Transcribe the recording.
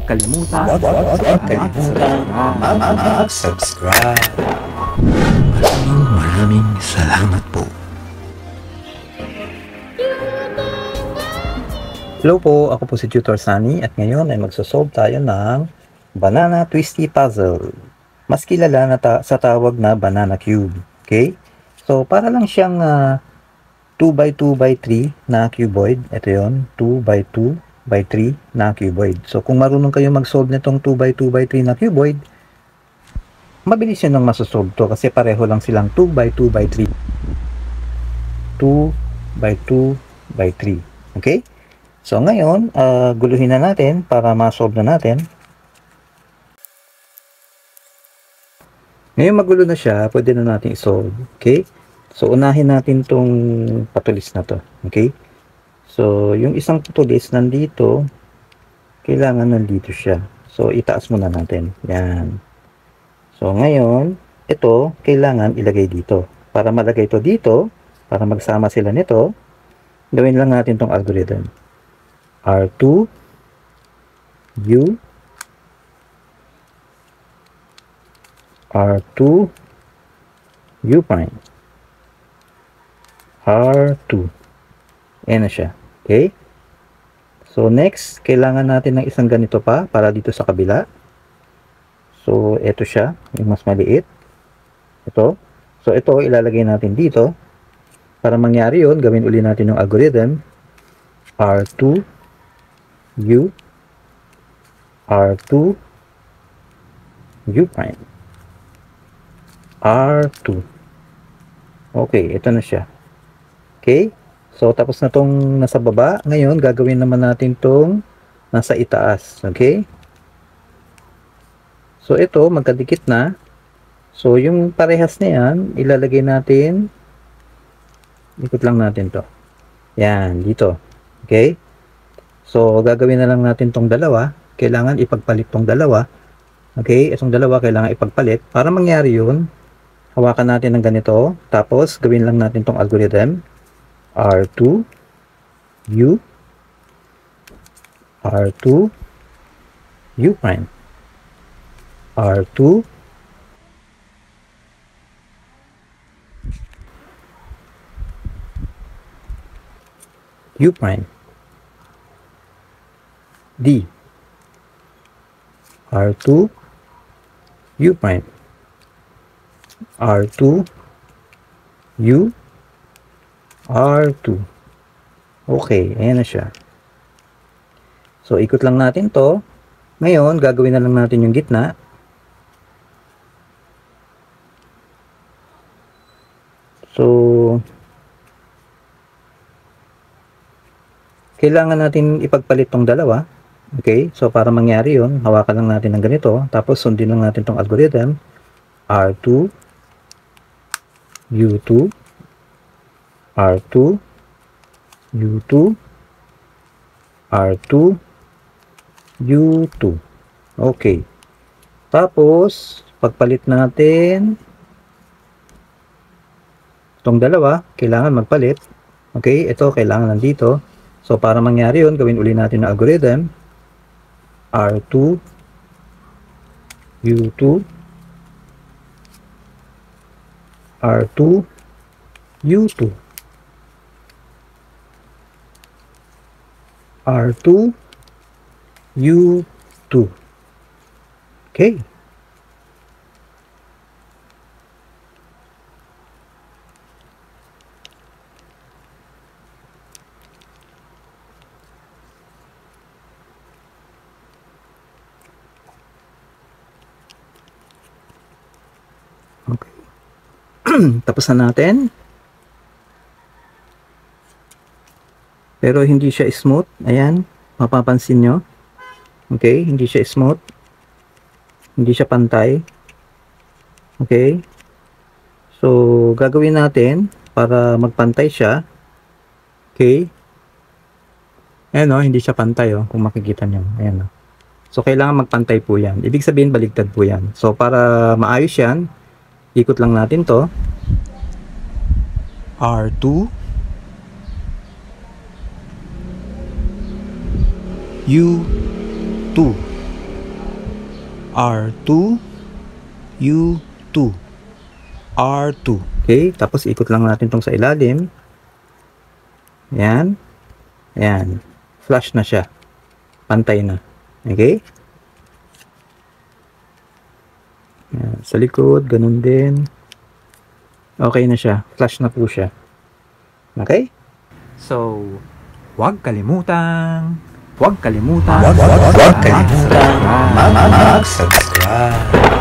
kalimutan mag-subscribe. Maraming salamat po. Hello po, ako po si Tutor Sunny at ngayon ay magsosolve tayo ng Banana Twisty Puzzle. Mas kilala na sa tawag na Banana Cube. Okay? So, para lang siyang 2x2x3 na cuboid. Ito yon, 2x2x3 na cuboid. So, kung marunong kayo mag-solve nitong 2x2x3 na cuboid, mabilis yun nang masosolve to kasi pareho lang silang 2x2x3. 2x2x3. Okay? So, ngayon, guluhin na natin para ma-solve na natin. Ngayon magulo na siya, pwede na natin i-solve. Okay? So, unahin natin tong patulis na to. Okay? So, yung isang patulis nandito, kailangan nandito siya. So, itaas muna natin. Yan. So, ngayon, ito, kailangan ilagay dito. Para malagay ito dito, para magsama sila nito, gawin lang natin tong algorithm. R2, U, R2, U prime, R2. Ayan na siya. Okay? So, next, kailangan natin ng isang ganito pa para dito sa kabila. So, ito siya, yung mas maliit. Ito. So, ito, ilalagay natin dito. Para mangyari yun, gawin uli natin yung algorithm. R2, U, R2, U prime, R2. Okay, ito na siya. Okay? So, tapos na tong nasa baba. Ngayon, gagawin naman natin tong nasa itaas. Okay? So, ito, magkadikit na. So, yung parehas na yan, ilalagay natin. Ikot lang natin to. Yan, dito. Okay? So, gagawin na lang natin tong dalawa. Kailangan ipagpalit tong dalawa. Okay? Itong dalawa kailangan ipagpalit. Para mangyari yun, hawakan natin ng ganito. Tapos, gawin lang natin tong algorithm. R2, U, R2, U prime, R2, U prime, D, R2, U prime, R2, U, R2. Okay, ayan na siya. So, ikot lang natin to. Ngayon, gagawin na lang natin yung gitna. So, kailangan natin ipagpalit tong dalawa. Okay, so para mangyari yun, hawakan lang natin ng ganito. Tapos, sundin lang natin tong algorithm. R2, U2, R2, U2, R2, U2. Okay. Tapos, pagpalit natin itong dalawa, kailangan magpalit. Okay, ito kailangan nandito. So, para mangyari yun, gawin uli natin ang algorithm. R2, U2, R2, U2. R2, U2. Okay. Okay. Tapos na natin. Pero hindi siya smooth. Ayan, mapapansin nyo. Okay, hindi siya smooth. Hindi siya pantay. Okay. So, gagawin natin para magpantay siya. Okay. Ayan o, hindi siya pantay o, kung makikita nyo. Ayan o. So, kailangan magpantay po yan. Ibig sabihin, baligtad po yan. So, para maayos yan, ikot lang natin to. R2, U2, R2, U2, R2. Okay, tapos ikot lang natin tong sa ilalim. Ayan. Ayan. Flush na siya. Pantay na. Okay? Ayan. Sa likod, ganun din. Okay na siya. Flush na po siya. Okay? So, huwag kalimutang mag-subscribe.